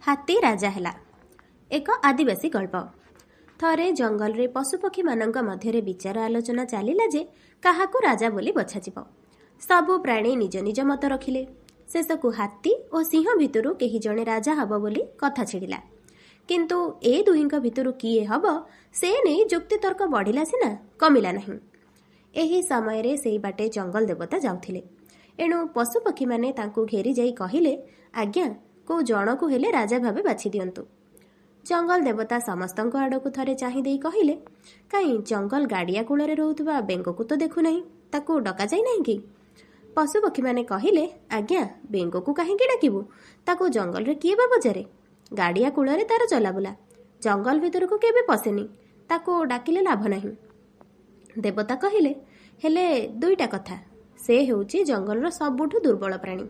ହାତୀ ରାଜା ହେଲା। ଏକ ଆଦିବାସୀ ଗଳ୍ପ। ଥରେ ଜଙ୍ଗଲରେ ପଶୁପକ୍ଷୀମାନଙ୍କ ମଧ୍ୟରେ ବିଚାର ଆଲୋଚନା ଚାଲିଲା ଯେ କାହାକୁ ରାଜା ବୋଲି ବଛାଯିବ। ସବୁ ପ୍ରାଣୀ ନିଜ ନିଜ ମତ ରଖିଲେ। ଶେଷକୁ ହାତୀ ଓ ସିଂହ ଭିତରୁ କେହି ଜଣେ ରାଜା ହେବ ବୋଲି କଥା ଛିଡ଼ିଲା। କିନ୍ତୁ ଏ ଦୁହିଁଙ୍କ ଭିତରୁ କିଏ ହେବ ସେ ନେଇ ଯୁକ୍ତିତର୍କ ବଢ଼ିଲା ସିନା, କମିଲା ନାହିଁ। ଏହି ସମୟରେ ସେଇ ବାଟେ ଜଙ୍ଗଲ ଦେବତା ଯାଉଥିଲେ। ଏଣୁ ପଶୁପକ୍ଷୀମାନେ ତାଙ୍କୁ ଘେରି ଯାଇ କହିଲେ, ଆଜ୍ଞା, କୋଉ ଜଣକୁ ହେଲେ ରାଜା ଭାବେ ବାଛି ଦିଅନ୍ତୁ। ଜଙ୍ଗଲ ଦେବତା ସମସ୍ତଙ୍କ ଆଡ଼କୁ ଥରେ ଚାହିଁ ଦେଇ କହିଲେ, କାହିଁ ଜଙ୍ଗଲ ଗାଡ଼ିଆ କୂଳରେ ରହୁଥିବା ବେଙ୍ଗକୁ ତ ଦେଖୁନାହିଁ, ତାକୁ ଡକାଯାଇ ନାହିଁ କି? ପଶୁପକ୍ଷୀମାନେ କହିଲେ, ଆଜ୍ଞା, ବେଙ୍ଗକୁ କାହିଁକି ଡାକିବୁ? ତାକୁ ଜଙ୍ଗଲରେ କିଏ ବା ପଚାରେ? ଗାଡ଼ିଆ କୂଳରେ ତାର ଚଲାବୁଲା, ଜଙ୍ଗଲ ଭିତରକୁ କେବେ ପଶେନି, ତାକୁ ଡାକିଲେ ଲାଭ ନାହିଁ। ଦେବତା କହିଲେ, ହେଲେ ଦୁଇଟା କଥା, ସେ ହେଉଛି ଜଙ୍ଗଲର ସବୁଠୁ ଦୁର୍ବଳ ପ୍ରାଣୀ।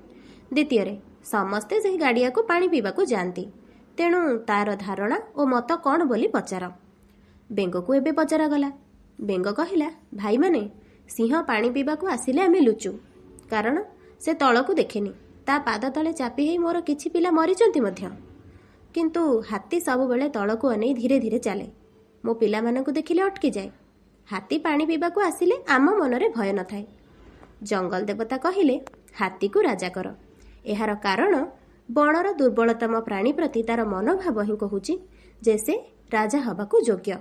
ଦ୍ୱିତୀୟରେ, ସମସ୍ତେ ସେହି ଗାଡ଼ିଆକୁ ପାଣି ପିଇବାକୁ ଯାଆନ୍ତି। ତେଣୁ ତାର ଧାରଣା ଓ ମତ କ'ଣ ବୋଲି ପଚାର। ବେଙ୍ଗକୁ ଏବେ ପଚରାଗଲା। ବେଙ୍ଗ କହିଲା, ଭାଇମାନେ, ସିଂହ ପାଣି ପିଇବାକୁ ଆସିଲେ ଆମେ ଲୁଚୁ, କାରଣ ସେ ତଳକୁ ଦେଖେନି। ତା ପାଦ ତଳେ ଚାପି ହେଇ ମୋର କିଛି ପିଲା ମରିଛନ୍ତି ମଧ୍ୟ। କିନ୍ତୁ ହାତୀ ସବୁବେଳେ ତଳକୁ ଅନେଇ ଧୀରେ ଧୀରେ ଚାଲେ। ମୋ ପିଲାମାନଙ୍କୁ ଦେଖିଲେ ଅଟକିଯାଏ। ହାତୀ ପାଣି ପିଇବାକୁ ଆସିଲେ ଆମ ମନରେ ଭୟ ନଥାଏ। ଜଙ୍ଗଲ ଦେବତା କହିଲେ, ହାତୀକୁ ରାଜା କର। ଏହାର କାରଣ ବଣର ଦୁର୍ବଳତମ ପ୍ରାଣୀ ପ୍ରତି ତାର ମନୋଭାବ ହିଁ କହୁଛି ଯେ ସେ ରାଜା ହେବାକୁ ଯୋଗ୍ୟ।